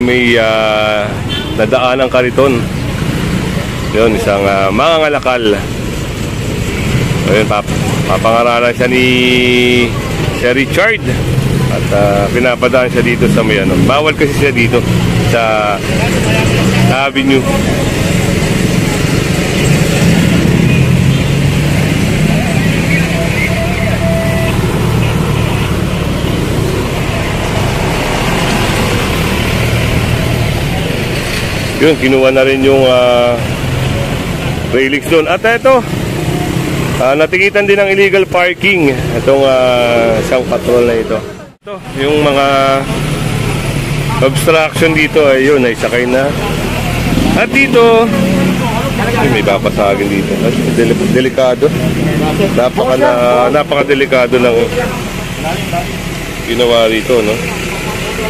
may nadaan ng kariton. Yun, isang mangangalakal. Ayun, papangaralan siya ni Sir Richard. At pinapadaan siya dito sa may ano. Bawal kasi siya dito sa avenue. Yun, kinuha na rin yung railings doon. At ito, natikitan din ng illegal parking itong isang patrol na ito. Ito, yung mga obstruction dito ay yun, ay sakay na. At dito, may papasagin dito. At delikado. Napaka-delikado ng ginawa rito, no?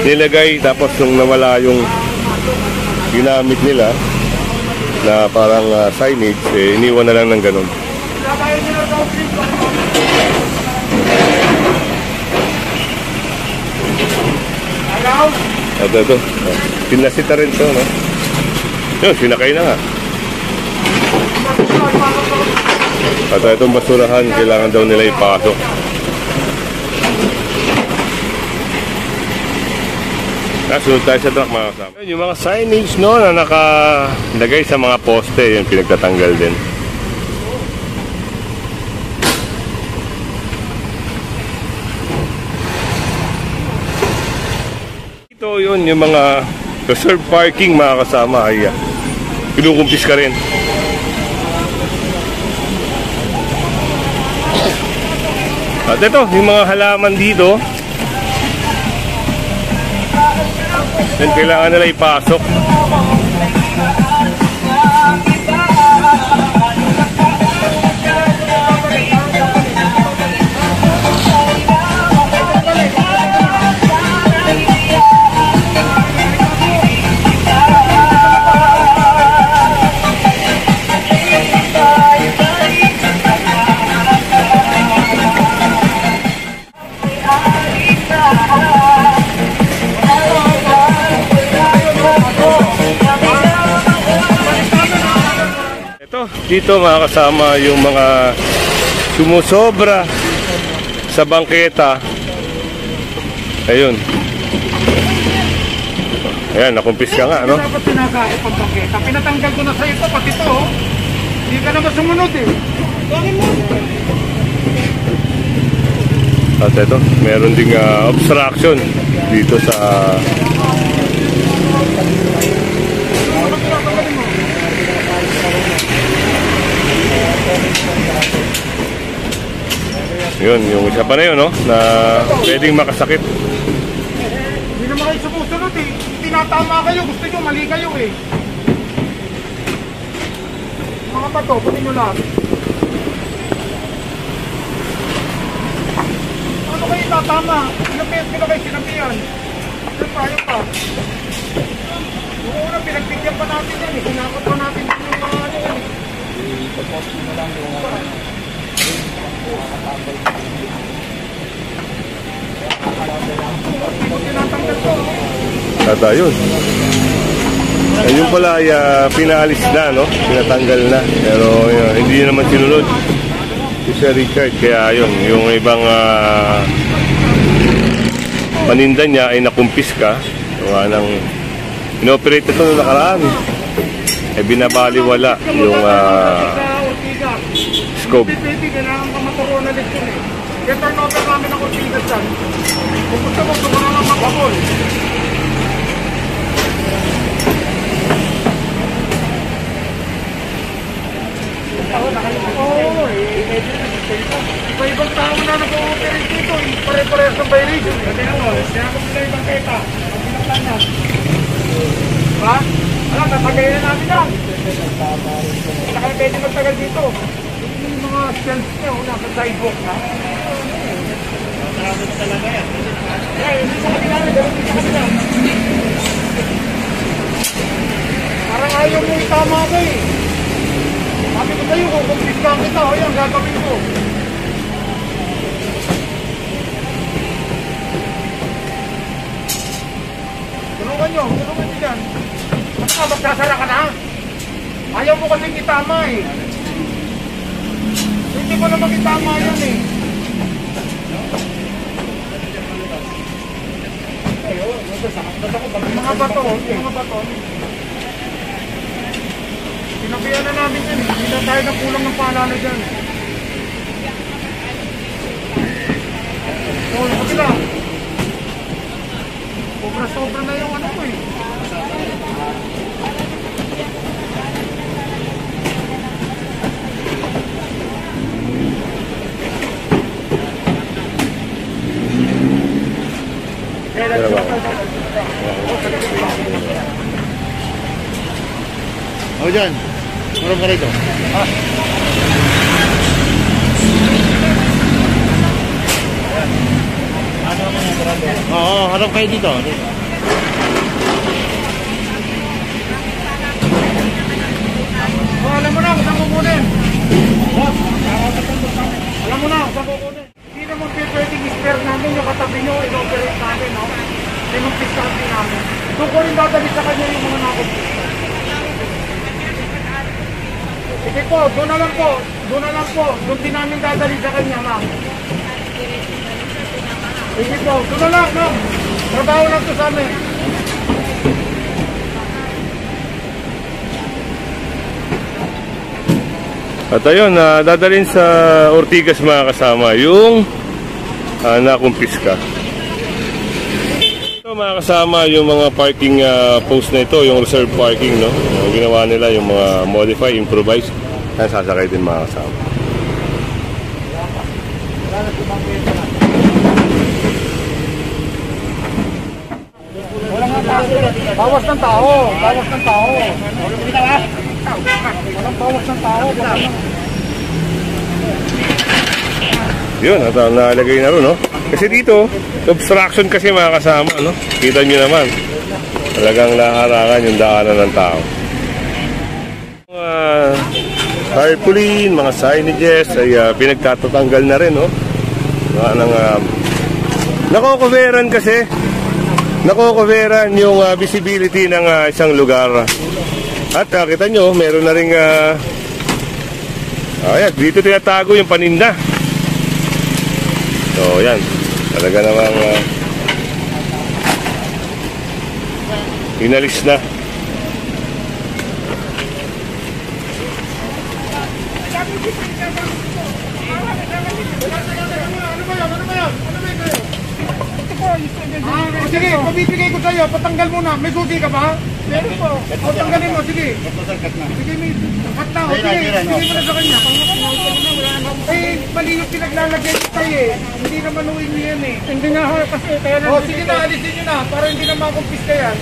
Nilagay, tapos nung nawala yung ginamit nila na parang signage, iniwan na lang ng ganun. Ito. Pinasita rin ito, no? Yun, sinakay na nga. At itong basurahan, kailangan daw nila ipasok. Sunod tayo sa truck, mga kasama. Yung mga signage, no, na nakalagay sa mga poste, yun, pinagtatanggal din. Ito yun, yung mga reserve parking, mga kasama, ay kinukumpis ka rin. At ito, yung mga halaman dito, then kailangan nila ipasok. Dito, mga kasama, yung mga sumusobra sa bangketa. Ayun. Ayan, nakumpis ka nga, no? Dapat pinakain pag bangketa. Pinatanggal ko na sa ito, pati ito. Hindi ka naman sumunod eh. At ito, meron ding obstruction dito sa yun, yung isa pa na yun, no? Na pwedeng makasakit. Hindi naman kayo sumusunod eh. Tinatama kayo, gusto nyo, mali kayo eh. Mga bato, punin nyo lang. Ano kayo tatama? Pinapiyat ko na kayo sinabihan. Ano tayo pa? Yung una, pinagbigyan pa natin yan eh. Hinakot pa natin yung mga ano yan eh. Pag-post mo lang yung at ayun. Ayun pala ay pinaalis na, no? Pinatanggal na. Pero hindi naman sinunod si Sir Richard. Kaya ayun, yung ibang paninda niya ay nakumpis ka. Nang inoperate ito noong nakaraan, ay binabaliwala yung scope. Kailangan ka maturuan na leksyon eh. Kaya turnover namin ang ortigas dyan. Kung gusto mo, gusto mo naman magpapol. Oo eh. Iba-ibang tao na nag-ooperate dito. Pare-parehas ng violation. Kasi ano, sinakot nila ibang keta. Ang pinaklan na. Ha? Alam, tatagayin na namin lang. Wala kayo pwede magtagal dito. Yung mga shelves nyo, nasa sidewalk na. Marami na talaga yan. Hindi sa kanila, hindi sa kanila. Parang ayaw mo itama ko eh. Sabi ko sa'yo, kung kumpiskan kita, o yan, gagawin ko. Tulungan nyo dyan. Ano ka, magsasara ka na? Ayaw mo kasi kitama eh. Hindi ko naman kitama yan eh. Mga bato. Sinabihan na namin yan eh. Hindi na tayo ng kulang ng paalala dyan. So, kabila. Sobra na yung ano ko eh. O dyan, marunong ka rito. Oo, harap kayo dito. Alam mo na kung saan kukunin. Alam mo na kung saan kukunin. Hindi naman pwedeng i-spare namin yung katabi nyo, in-operate namin, no? Hindi mong piskante namin. Doon ko rin dadali sa kanya yung mga nakapista. Sige po, doon na lang po. Doon din namin dadali sa kanya, ma'am. Sige po, doon na lang, ma'am. Trabaho lang to sa amin. At ayun, dadalhin sa Ortigas mga kasama yung nakumpiska. Ito mga kasama yung mga parking post na ito, yung reserve parking, no? Yung ginawa nila yung mga modify, improvise. Yan sasakay din mga kasama. Bawas ng tao. Walang bawas ng tao. Yun, at nalagay na rin, no? Kasi dito, obstruction kasi mga kasama, no? Kita nyo naman. Talagang naharangan yung daanan ng tao. Mga tarpaulin, mga signages ay pinagtatatanggal na rin, no? Nakocoveran kasi. Nakocoveran yung visibility ng isang lugar. At kita nyo, meron na rin ayan, dito tinatago yung paninda. So, yan. Talaga namang inalis na. Sige, pabibigay ko sa'yo. Patanggal mo na. May susi ka ba? Meron po. O, tanggalin mo. Sige. Sige, may cut na. O, sige. Sige mo na sa kanya. Eh, mali yung pinaglalagay ko tayo eh. Hindi naman uwing mo yan eh. Hindi nga ho kasi. O, sige na. Alisin nyo na. Para hindi na makumpista yan.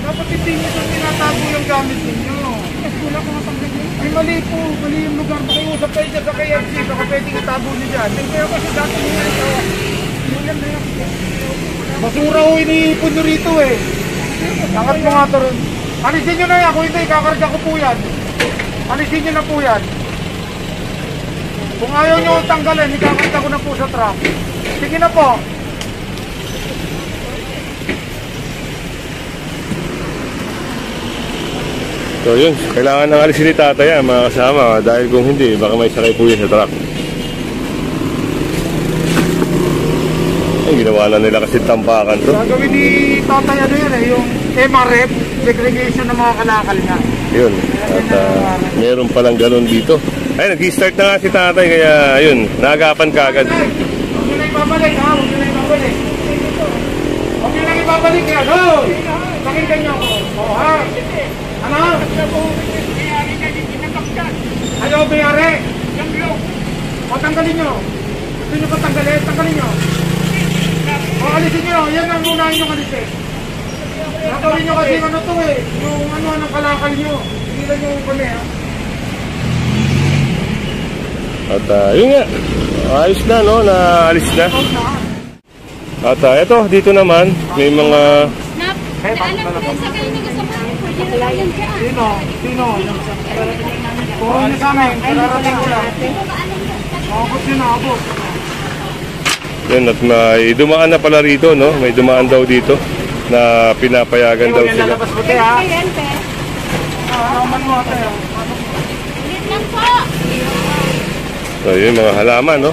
Dapat hindi nyo itong tinatago yung gamit ninyo. Mas wala ko matanggal nyo. Ay, mali po. Mali yung lugar. Makiusap kayo dyan sa KFC. Baka pwedeng itago nyo dyan. Hindi ako kasi dati nyo yan ito. Basura ho iniipon nyo rito eh. Angat mo nga ito rin. Alisin nyo na yan. Kung hindi, kakarga ko po yan. Alisin nyo na po yan. Kung ayaw nyo tanggalin, ikakarga ko na po sa truck. Sige na po. So yun, kailangan nang alisin ni tatay yan mga kasama. Dahil kung hindi, baka may sakay po yun sa truck. Ginawa na nila kasi tampakan to. Gagawin ni tatay ano yun eh, yung MRF, segregation ng mga kalakal niya. Yun. At meron palang ganun dito. Ay, nag-start na nga si tatay kaya yun, naagapan ka agad. Huwag nyo na ibabalik ha, huwag nyo na ibabalik. Huwag nyo na ibabalik yan, ho! Pakinggan nyo ako. O ha? Ano? Ayaw mayari? O tanggalin nyo. Gusto nyo pa tanggalin? Tanggalin nyo. O alisin nyo, yan ang unahin nyo alisin. Nakawin nyo kasi ano to eh, yung ano ng kalakal nyo. Hindi lang nyo kami ha. At yun nga, ayos na no, naalis na. At eto, dito naman, may mga... Naalam ko sa kayo na kasama ko, pwede na yan dyan. Sino? Sino? Kung nyo sa amin, kararating ko lang. Abot nyo na, abot. Yun, at may dumaan na pala rito, no? May dumaan daw dito. na pinapayagan daw sila. Lalabas mo tayo ha. Ayan, te. Naman mo tayo. Ulit lang po. So, yun mga halaman, no?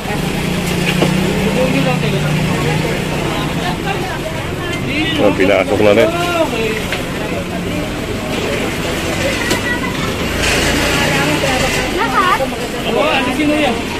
Oh, pinasok na rin. Lahat? Oo, alisin mo yan.